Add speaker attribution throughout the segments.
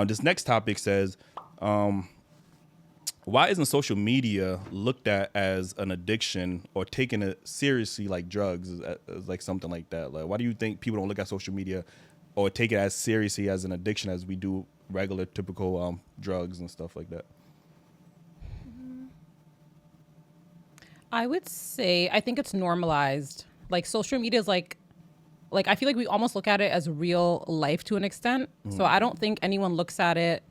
Speaker 1: This next topic says, why isn't social media looked at as an addiction or taken it seriously like drugs, as like something like that? Like, why do you think people don't look at social media or take it as seriously as an addiction as we do regular, typical drugs and stuff like that?
Speaker 2: I would say I think it's normalized. Like social media is like I feel like we almost look at it as real life to an extent. So I don't think anyone looks at it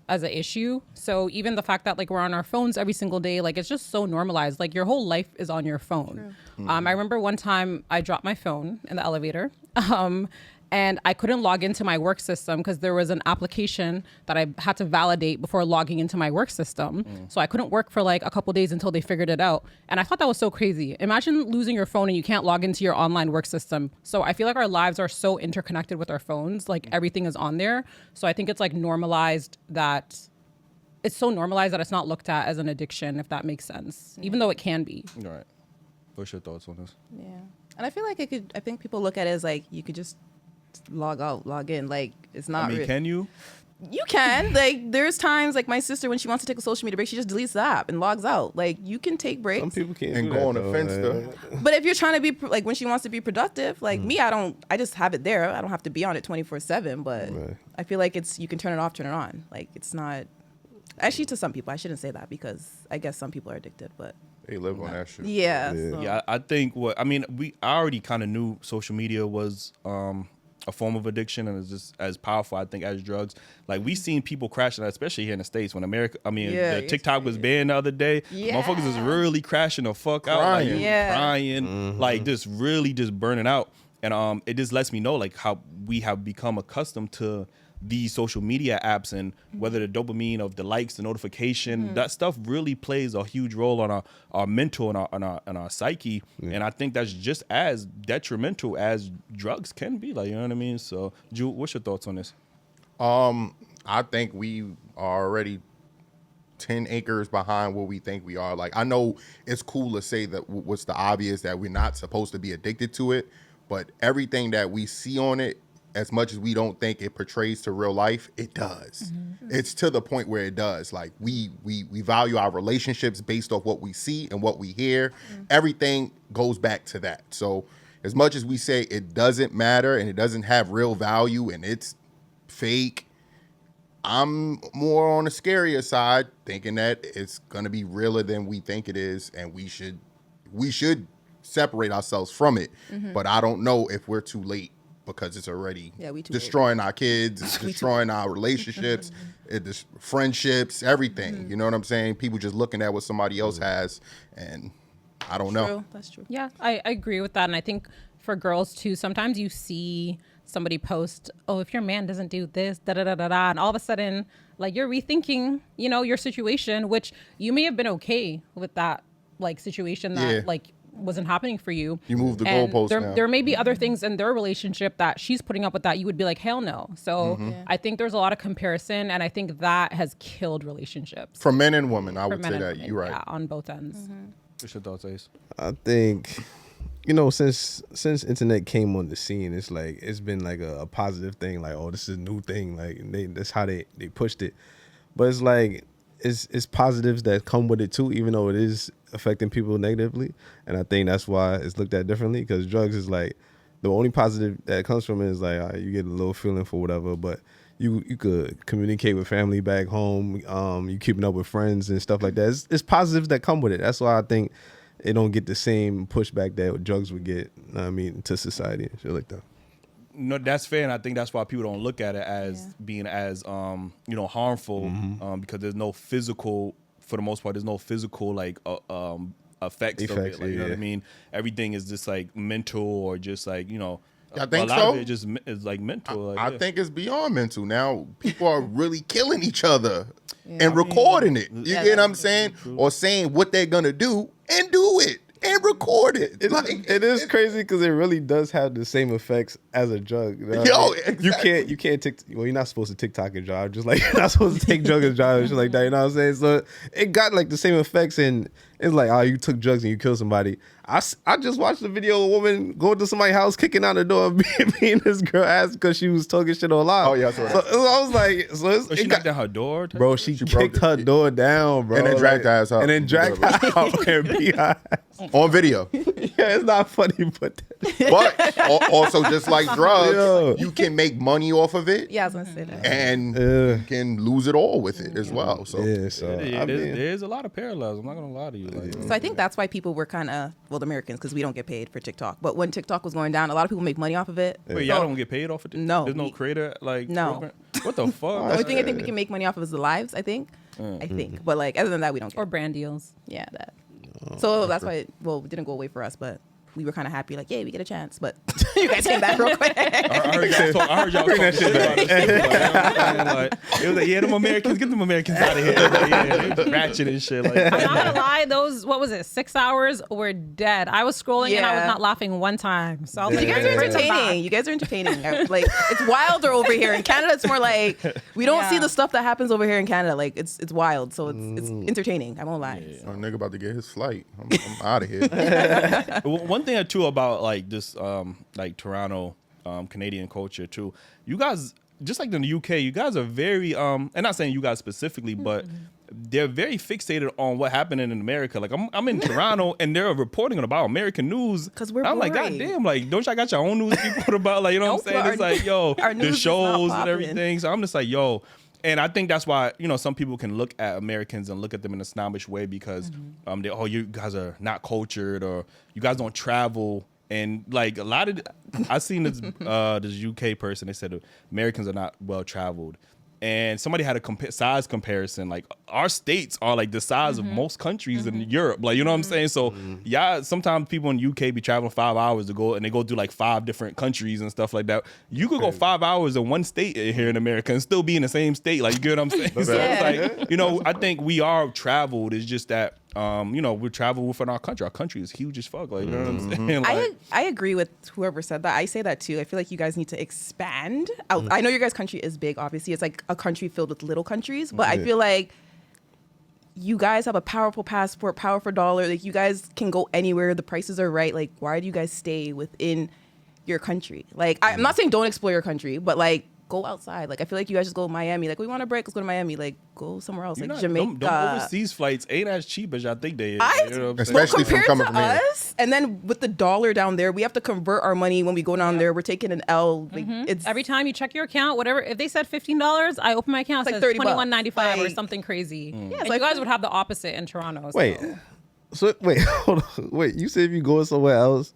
Speaker 2: as an issue. So even the fact that like we're on our phones every single day, like it's just so normalized. Like your whole life is on your phone. I remember one time I dropped my phone in the elevator. And I couldn't log into my work system because there was an application that I had to validate before logging into my work system. So I couldn't work for like a couple days until they figured it out. And I thought that was so crazy. Imagine losing your phone and you can't log into your online work system. So I feel like our lives are so interconnected with our phones. Like everything is on there. So I think it's like normalized that it's so normalized that it's not looked at as an addiction, if that makes sense, even though it can be.
Speaker 1: All right. What's your thoughts on this?
Speaker 3: Yeah. And I feel like I think people look at it as like you could just log out, log in. Like it's not.
Speaker 1: I mean, can you?
Speaker 3: You can. Like there's times like my sister, when she wants to take a social media break, she just deletes the app and logs out. Like you can take breaks.
Speaker 4: Some people can't
Speaker 5: And go on the fence though.
Speaker 3: But if you're trying to be like when she wants to be productive, like me, I just have it there. I don't have to be on it 24/7. But I feel like you can turn it off, turn it on. Like it's not. Actually, to some people, I shouldn't say that because I guess some people are addicted, but.
Speaker 5: They live on that shit.
Speaker 3: Yeah. So.
Speaker 1: Yeah, I think I already kind of knew social media was a form of addiction and it's just as powerful, I think, as drugs. Like we seen people crashing, especially here in the States when the TikTok was banned the other day.
Speaker 3: Yeah.
Speaker 1: Motherfuckers is really crashing the fuck out, like crying, like just really just burning out. And it just lets me know like how we have become accustomed to these social media apps and whether the dopamine of the likes, the notification, that stuff really plays a huge role on our mental and our psyche. And I think that's just as detrimental as drugs can be. Like, you know what I mean? So, Ju, what's your thoughts on this?
Speaker 5: I think we are already 10 acres behind where we think we are. Like, I know it's cool to say that what's the obvious, that we're not supposed to be addicted to it, but everything that we see on it, as much as we don't think it portrays to real life, it does. It's to the point where it does. Like we value our relationships based off what we see and what we hear. Everything goes back to that. So as much as we say it doesn't matter and it doesn't have real value and it's fake, I'm more on the scarier side, thinking that it's gonna be realer than we think it is, and we should separate ourselves from it. But I don't know if we're too late, because it's already destroying our kids, it's destroying our relationships, friendships, everything. You know what I'm saying? People just looking at what somebody else has, and I don't know.
Speaker 3: That's true.
Speaker 2: Yeah, I agree with that. And I think for girls too, sometimes you see somebody post, oh, if your man doesn't do this, da-da-da-da-da, and all of a sudden, like, you're rethinking, your situation, which you may have been okay with that, like, situation that, like, wasn't happening for you.
Speaker 5: You moved the goalpost now.
Speaker 2: There may be other things in their relationship that she's putting up with that you would be like, hell no. So I think there's a lot of comparison, and I think that has killed relationships.
Speaker 5: For men and women, I would say that. You're right.
Speaker 2: Yeah, on both ends.
Speaker 1: What's your thoughts, Ace?
Speaker 4: I think, since internet came on the scene, it's like it's been like a positive thing. Like, oh, this is a new thing. Like that's how they pushed it. But it's like it's positives that come with it too, even though it is affecting people negatively. And I think that's why it's looked at differently, because drugs is like the only positive that comes from it is like you get a little feeling for whatever, but you could communicate with family back home. You keeping up with friends and stuff like that. It's positives that come with it. That's why I think it don't get the same pushback that drugs would get, to society and shit like that.
Speaker 1: No, that's fair, and I think that's why people don't look at it as being as harmful, because there's no physical, for the most part, there's no physical like effects of it. Like, you know what I mean? Everything is just like mental, or just like
Speaker 5: I think
Speaker 1: a lot
Speaker 5: so.
Speaker 1: of it just is like mental.
Speaker 5: I think it's beyond mental. Now people are really killing each other and recording it. You get what I'm saying? Or saying what they're gonna do and do it and record it.
Speaker 4: It is crazy because it really does have the same effects as a drug.
Speaker 5: Exactly.
Speaker 4: You can't you're not supposed to TikTok and drive, just like you're not supposed to take drugs and drive and shit like that. You know what I'm saying? So it got like the same effects, and It's like, oh, you took drugs and you killed somebody. I just watched the video of a woman going to somebody's house, kicking out the door, and being this girl ass because she was talking shit online.
Speaker 5: Oh, yeah, that's right.
Speaker 4: So I was like,
Speaker 1: She knocked down her door?
Speaker 4: bro, she kicked her door down, bro.
Speaker 5: And then dragged her ass out.
Speaker 4: And then dragged her out and beat her ass.
Speaker 5: On video.
Speaker 4: Yeah, it's not funny, but
Speaker 5: Also, just like drugs,
Speaker 4: Yo.
Speaker 5: you can make money off of it.
Speaker 3: Yeah, I was gonna say that.
Speaker 5: And you can lose it all with it as well. So
Speaker 4: yeah, so I mean,
Speaker 1: There's a lot of parallels. I'm not gonna lie to you. Like,
Speaker 3: So I think that's why people were kind of, well, the Americans, because we don't get paid for TikTok. But when TikTok was going down, a lot of people make money off of it.
Speaker 1: wait, y'all don't get paid off of it?
Speaker 3: No.
Speaker 1: There's no creator like
Speaker 3: No.
Speaker 1: program? What the fuck?
Speaker 3: The only thing I think we can make money off of is the lives, I think. I think. But like, other than that, we don't get.
Speaker 2: Or brand deals.
Speaker 3: Yeah, that. So that's why, well, it didn't go away for us, but we were kind of happy, like, yeah, we get a chance. But you guys came back real quick.
Speaker 1: I heard y'all talking shit about it. Like, it was like, yeah, them Americans, get them Americans out of here. Like, yeah, they ratchet and shit. Like,
Speaker 2: I'm not gonna lie, those, what was it, 6 hours were dead. I was scrolling and I was
Speaker 3: Yeah.
Speaker 2: not laughing one time. So I was like,
Speaker 3: You guys are
Speaker 2: bring them back.
Speaker 3: entertaining. You guys are entertaining. Like, it's wilder over here. In Canada, it's more like, we don't see
Speaker 2: Yeah.
Speaker 3: the stuff that happens over here in Canada. Like, it's wild. So it's entertaining. I won't lie.
Speaker 5: a nigga about to get his flight. I'm out of here.
Speaker 1: one thing or two about like this like Toronto Canadian culture too. You guys, just like in the UK, you guys are very and not saying you guys specifically, but they're very fixated on what happened in America. Like I'm in Toronto and they're reporting about American news.
Speaker 3: 'Cause we're
Speaker 1: I'm like,
Speaker 3: boring.
Speaker 1: God damn, like don't y'all got your own news to report about? Like, you know
Speaker 3: Nope,
Speaker 1: what I'm saying? It's
Speaker 3: our-
Speaker 1: like, yo,
Speaker 3: our news
Speaker 1: the
Speaker 3: is not
Speaker 1: shows and
Speaker 3: popping.
Speaker 1: everything. So I'm just like, yo. And I think that's why, you know, some people can look at Americans and look at them in a snobbish way because they, oh, you guys are not cultured or you guys don't travel. And like a lot of, I seen this UK person, they said Americans are not well traveled. And somebody had a size comparison. Like our states are like the size of most countries in Europe. Like, you know what I'm saying? So yeah, sometimes people in UK be traveling 5 hours to go and they go do like 5 different countries and stuff like that. You could go 5 hours in one state here in America and still be in the same state. Like, you get what I'm saying? So
Speaker 3: Yeah.
Speaker 1: it's like, you know, I think we are traveled. It's just that, you know, we travel within our country. Our country is huge as fuck. Like, you know what I'm saying? Like,
Speaker 3: I agree with whoever said that. I say that too. I feel like you guys need to expand out. I know your guys' country is big, obviously. It's like a country filled with little countries, but I feel like you guys have a powerful passport, powerful dollar. Like, you guys can go anywhere. The prices are right. Like, why do you guys stay within your country? Like, I'm not saying don't explore your country, but like, go outside. Like, I feel like you guys just go to Miami. Like, we want a break, let's go to Miami. Like, go somewhere else, like Jamaica.
Speaker 1: Them overseas flights ain't as cheap as y'all think they is.
Speaker 3: I,
Speaker 1: you know what I'm saying?
Speaker 5: Especially
Speaker 3: compared
Speaker 5: from coming
Speaker 3: to
Speaker 5: from here.
Speaker 3: us, and then with the dollar down there, we have to convert our money when we go down there. We're taking an L. Like, it's
Speaker 2: Every time you check your account, whatever, if they said $15, I open my account, it
Speaker 3: It's
Speaker 2: says
Speaker 3: like $30.
Speaker 2: $21.95 or
Speaker 3: Like-
Speaker 2: something crazy.
Speaker 3: Yeah,
Speaker 2: And
Speaker 3: so I
Speaker 2: you guys
Speaker 3: feel-
Speaker 2: would have the opposite in Toronto.
Speaker 4: wait.
Speaker 2: So.
Speaker 4: So wait, hold on. Wait, you said if you go somewhere else,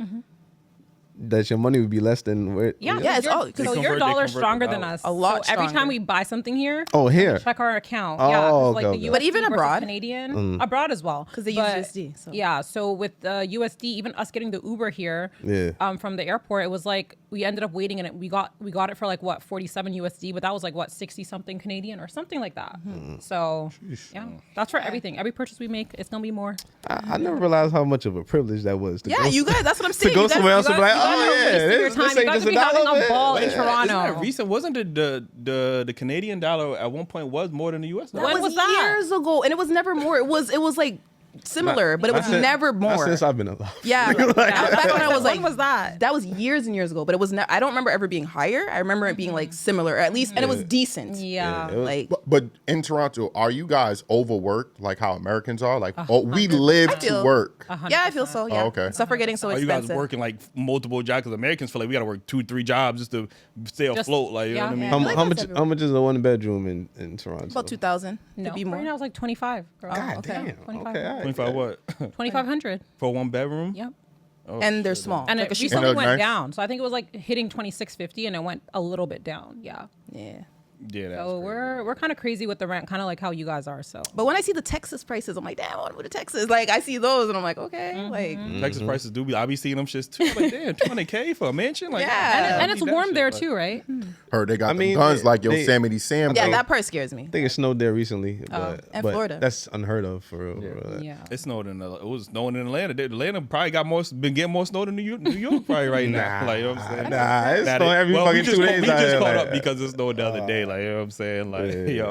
Speaker 4: that your money would be less than where?
Speaker 2: Yeah,
Speaker 3: Yeah, it's all-
Speaker 2: so
Speaker 3: They
Speaker 2: your
Speaker 1: convert
Speaker 2: dollar's
Speaker 1: the
Speaker 2: stronger than
Speaker 1: dollars.
Speaker 2: us.
Speaker 3: A lot
Speaker 2: So every time
Speaker 3: stronger.
Speaker 2: we buy something here,
Speaker 4: Oh, here.
Speaker 2: check our account.
Speaker 4: Oh,
Speaker 2: Yeah, 'cause, like
Speaker 4: okay,
Speaker 2: the
Speaker 4: okay.
Speaker 2: USD
Speaker 3: But even
Speaker 2: versus
Speaker 3: abroad?
Speaker 2: Canadian, abroad as well,
Speaker 3: 'Cause they use
Speaker 2: But,
Speaker 3: USD, so.
Speaker 2: Yeah, so with the USD, even us getting the Uber here,
Speaker 4: Yeah.
Speaker 2: from the airport, it was like we ended up waiting, and we got it for like what 47 USD, but that was like what 60 something Canadian or something like that. So yeah, that's for everything. Every purchase we make, it's gonna be more.
Speaker 4: I never realized how much of a privilege that was.
Speaker 3: yeah, you guys. That's what I'm
Speaker 4: to
Speaker 3: saying.
Speaker 4: go
Speaker 3: You guys-
Speaker 4: somewhere else and be like,
Speaker 2: you guys
Speaker 4: oh
Speaker 2: are
Speaker 4: yeah,
Speaker 2: wasting your
Speaker 4: this
Speaker 2: time.
Speaker 4: ain't
Speaker 2: You guys
Speaker 4: just
Speaker 2: be
Speaker 4: a
Speaker 2: having
Speaker 4: dollar.
Speaker 2: a ball in
Speaker 4: man.
Speaker 2: Toronto.
Speaker 1: Isn't that recent? Wasn't the Canadian dollar at one point was more than the US dollar?
Speaker 3: That
Speaker 2: When
Speaker 3: was
Speaker 2: was that?
Speaker 3: years ago, and it was never more. It was like similar, but it was never
Speaker 4: Not
Speaker 3: more.
Speaker 4: since I've been alive.
Speaker 3: Yeah, back when I was like,
Speaker 2: When was that?
Speaker 3: That was years and years ago, but it was. I don't remember ever being higher. I remember it being like similar, at least, and it was decent.
Speaker 2: Yeah.
Speaker 4: it was-
Speaker 3: Like,
Speaker 5: But in Toronto, are you guys overworked like how Americans are? Like, oh, we live to
Speaker 3: feel-
Speaker 5: work.
Speaker 3: yeah, I feel so. Yeah.
Speaker 5: Oh, okay.
Speaker 3: Stuff are getting so
Speaker 1: Are you guys
Speaker 3: expensive.
Speaker 1: working like multiple jobs? Because Americans feel like we got to work 2-3 jobs just to stay afloat. Like, you know what I mean?
Speaker 2: yeah.
Speaker 4: How,
Speaker 3: like
Speaker 4: how
Speaker 3: that's
Speaker 4: much?
Speaker 3: everywhere.
Speaker 4: How much is a 1 bedroom in Toronto?
Speaker 3: About 2,000.
Speaker 2: No,
Speaker 3: Could be more.
Speaker 2: right now it's like 25. Girl.
Speaker 4: God
Speaker 3: okay.
Speaker 4: damn.
Speaker 2: 25.
Speaker 4: Okay, all right.
Speaker 1: 25 what?
Speaker 2: 2,500.
Speaker 1: For 1 bedroom?
Speaker 2: Yep.
Speaker 1: Oh,
Speaker 3: And they're
Speaker 1: shit.
Speaker 3: small.
Speaker 2: And
Speaker 3: Like
Speaker 2: it
Speaker 3: a sheet-
Speaker 2: recently
Speaker 5: And
Speaker 2: went
Speaker 5: nice.
Speaker 2: down. So I think it was like hitting 2650 and it went a little bit down. Yeah.
Speaker 3: Yeah.
Speaker 1: Yeah, that's
Speaker 2: So
Speaker 1: crazy.
Speaker 2: we're kind of crazy with the rent, kind of like how you guys are. So
Speaker 3: But when I see the Texas prices, I'm like, damn, I want to go to Texas. Like, I see those, and I'm like, okay, like,
Speaker 1: Texas prices do be. I be seeing them shits too. Like, damn, 200K for a mansion. Like,
Speaker 3: Yeah.
Speaker 2: and it's
Speaker 1: I need that
Speaker 2: warm
Speaker 1: shit,
Speaker 2: there
Speaker 1: like-
Speaker 2: too, right?
Speaker 5: Heard they got
Speaker 4: I mean,
Speaker 5: guns like
Speaker 4: they-
Speaker 5: Yosemite Sam.
Speaker 3: yeah,
Speaker 5: bro.
Speaker 3: that part scares me.
Speaker 4: I think it snowed there recently, but,
Speaker 3: and
Speaker 4: but
Speaker 3: Florida.
Speaker 4: that's unheard of for real. for real.
Speaker 2: Yeah.
Speaker 1: It snowed it was snowing in Atlanta. Atlanta probably been getting more snow than New York probably right now. Like, you know what I'm saying?
Speaker 4: Nah, it's
Speaker 1: Nah,
Speaker 4: snowing every
Speaker 1: well,
Speaker 4: fucking
Speaker 1: we just
Speaker 4: 2 days
Speaker 1: We
Speaker 4: out
Speaker 1: just
Speaker 4: here,
Speaker 1: caught
Speaker 4: like-
Speaker 1: up because it snowed the other day. Like, you know what I'm saying? Like,
Speaker 4: Yeah.
Speaker 1: yo.